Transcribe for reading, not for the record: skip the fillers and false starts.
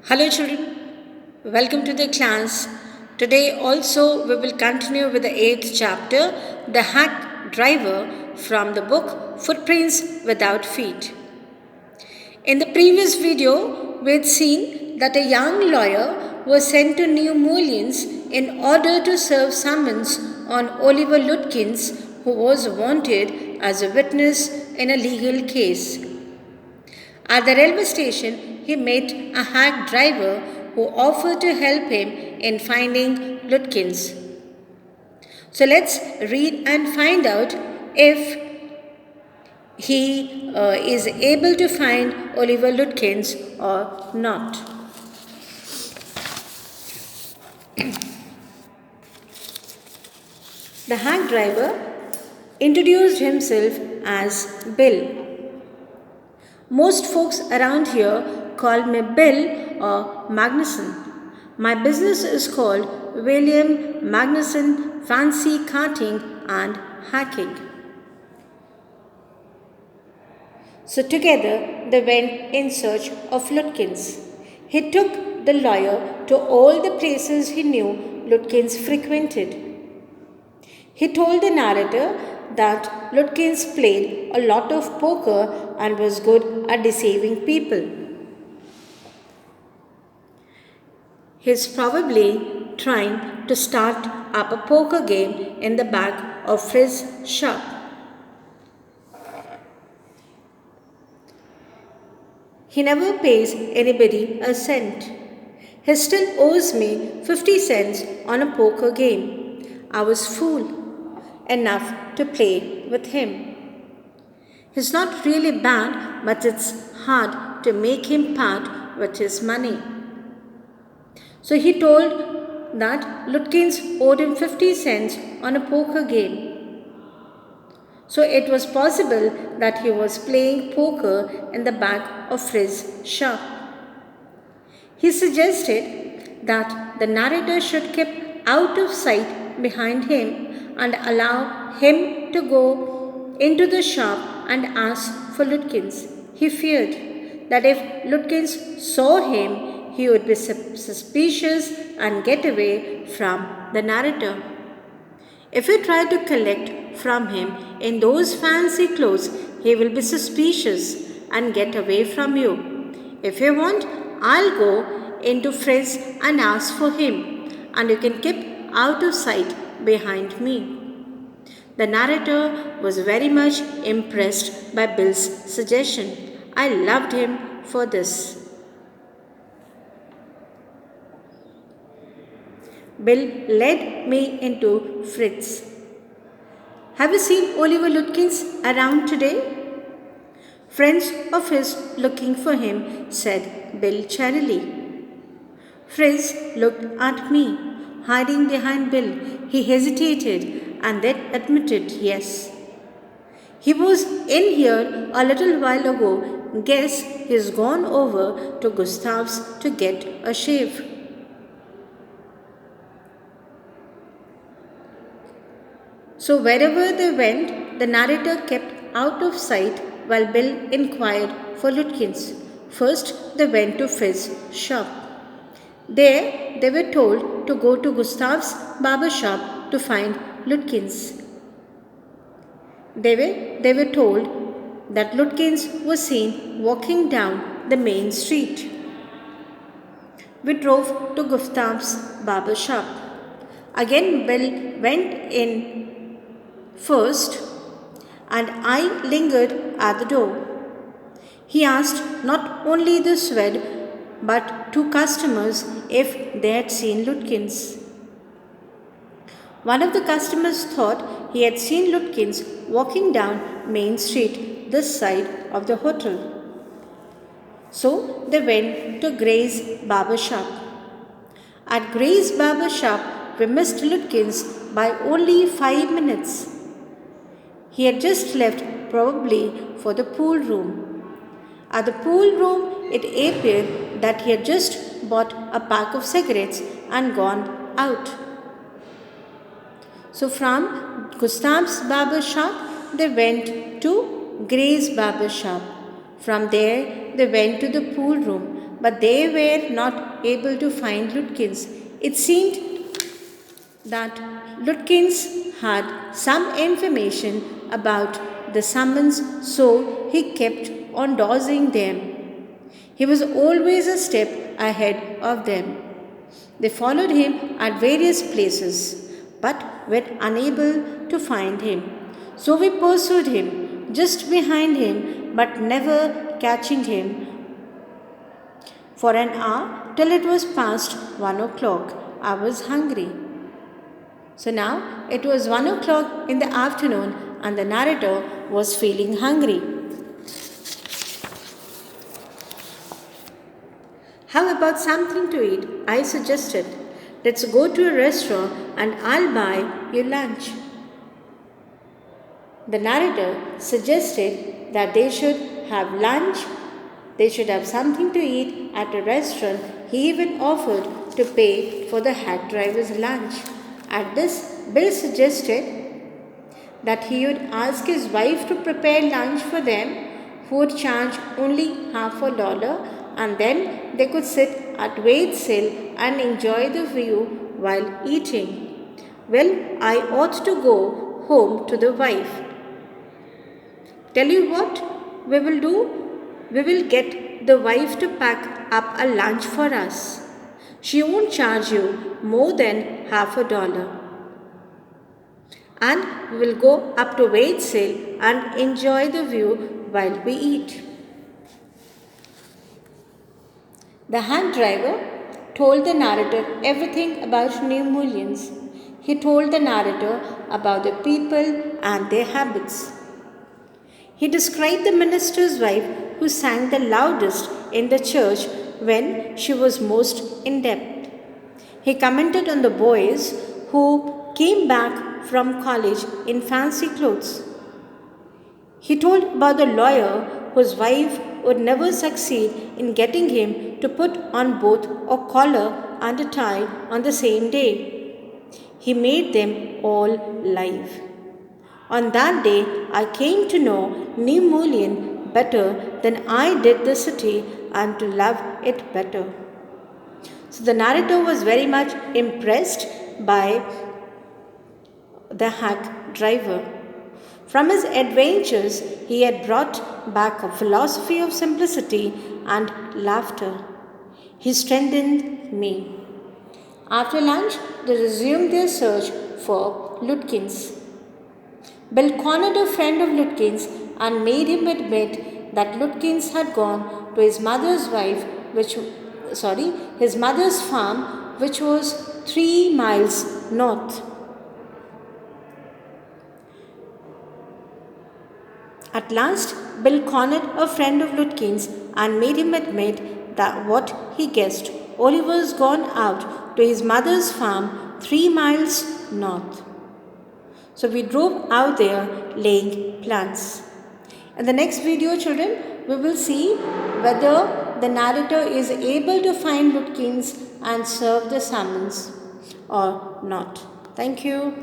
Hello children, welcome to the class. Today also we will continue with the 8th chapter, The Hack Driver, from the book Footprints Without Feet. In the previous video, we had seen that a young lawyer was sent to New Orleans in order to serve summons on Oliver Lutkins, who was wanted as a witness in a legal case. At the railway station, he met a hack driver who offered to help him in finding Lutkins. So let's read and find out if he is able to find Oliver Lutkins or not. The hack driver introduced himself as Bill. Most folks around here call me Bill or Magnuson. My business is called William Magnuson Fancy Carting and Hacking. So together they went in search of Lutkins. He took the lawyer to all the places he knew Lutkins frequented. He told the narrator that Lutkins played a lot of poker and was good at deceiving people. He's probably trying to start up a poker game in the back of his shop. He never pays anybody a cent. He still owes me 50 cents on a poker game. I was fool enough to play with him. He's not really bad, but it's hard to make him part with his money. So he told that Lutkins owed him 50 cents on a poker game. So it was possible that he was playing poker in the back of his shop. He suggested that the narrator should keep out of sight behind him and allow him to go into the shop and ask for Lutkins. He feared that if Lutkins saw him, he would be suspicious and get away from the narrator. If you try to collect from him in those fancy clothes, he will be suspicious and get away from you. If you want, I'll go into Frizz and ask for him, and you can keep out of sight behind me. The narrator was very much impressed by Bill's suggestion. I loved him for this. Bill led me into Fritz. Have you seen Oliver Lutkins around today? Friends of his looking for him, said Bill cheerily. Fritz looked at me, hiding behind Bill. He hesitated and then admitted yes. He was in here a little while ago. Guess he's gone over to Gustav's to get a shave. So wherever they went, the narrator kept out of sight while Bill inquired for Lutkins. First, they went to Frizz's shop. There, they were told to go to Gustav's barber shop to find Lutkins. They were told that Lutkins was seen walking down the main street. We drove to Gustav's barber shop. Again, Bill went in first, and I lingered at the door. He asked not only the Swede but two customers if they had seen Lutkins. One of the customers thought he had seen Lutkins walking down Main Street, this side of the hotel. So they went to Gray's barber shop. At Gray's barber shop, we missed Lutkins by only 5 minutes. He had just left, probably for the pool room. At the pool room, it appeared that he had just bought a pack of cigarettes and gone out. So from Gustav's barber shop, they went to Gray's barber shop. From there, they went to the pool room. but they were not able to find Lutkins. It seemed that Lutkins had some information about the summons, so he kept on dodging them. He was always a step ahead of them. They followed him at various places, but were unable to find him. So we pursued him, just behind him, but never catching him for an hour till it was past 1 o'clock. I was hungry. So now it was 1 o'clock in the afternoon and the narrator was feeling hungry. How about something to eat? I suggested. Let's go to a restaurant and I'll buy you lunch. The narrator suggested that they should have lunch. They should have something to eat at a restaurant. He even offered to pay for the hack driver's lunch. At this, Bill suggested that he would ask his wife to prepare lunch for them, who would charge only $50, and then they could sit at Wade's Hill and enjoy the view while eating. Well, I ought to go home to the wife. Tell you what we will do? We will get the wife to pack up a lunch for us. She won't charge you more than $50. And we will go up to Wade's Hill and enjoy the view while we eat. The hack driver told the narrator everything about New Orleans. He told the narrator about the people and their habits. He described the minister's wife who sang the loudest in the church when she was most in debt. He commented on the boys who came back from college in fancy clothes. He told about the lawyer whose wife would never succeed in getting him to put on both a collar and a tie on the same day. He made them all live. On that day, I came to know New Orleans better than I did the city and to love it better. So the narrator was very much impressed by the hack driver. From his adventures, he had brought back a philosophy of simplicity and laughter. He strengthened me. After lunch, they resumed their search for Lutkins. Bill cornered a friend of Lutkins and made him admit that Lutkins had gone to his mother's farm, which was 3 miles north. At last, Bill cornered a friend of Lutkins and made him admit that what he guessed, Oliver's gone out to his mother's farm 3 miles north. So we drove out there laying plans. In the next video, children, we will see whether the narrator is able to find Lutkins and serve the summons or not. Thank you.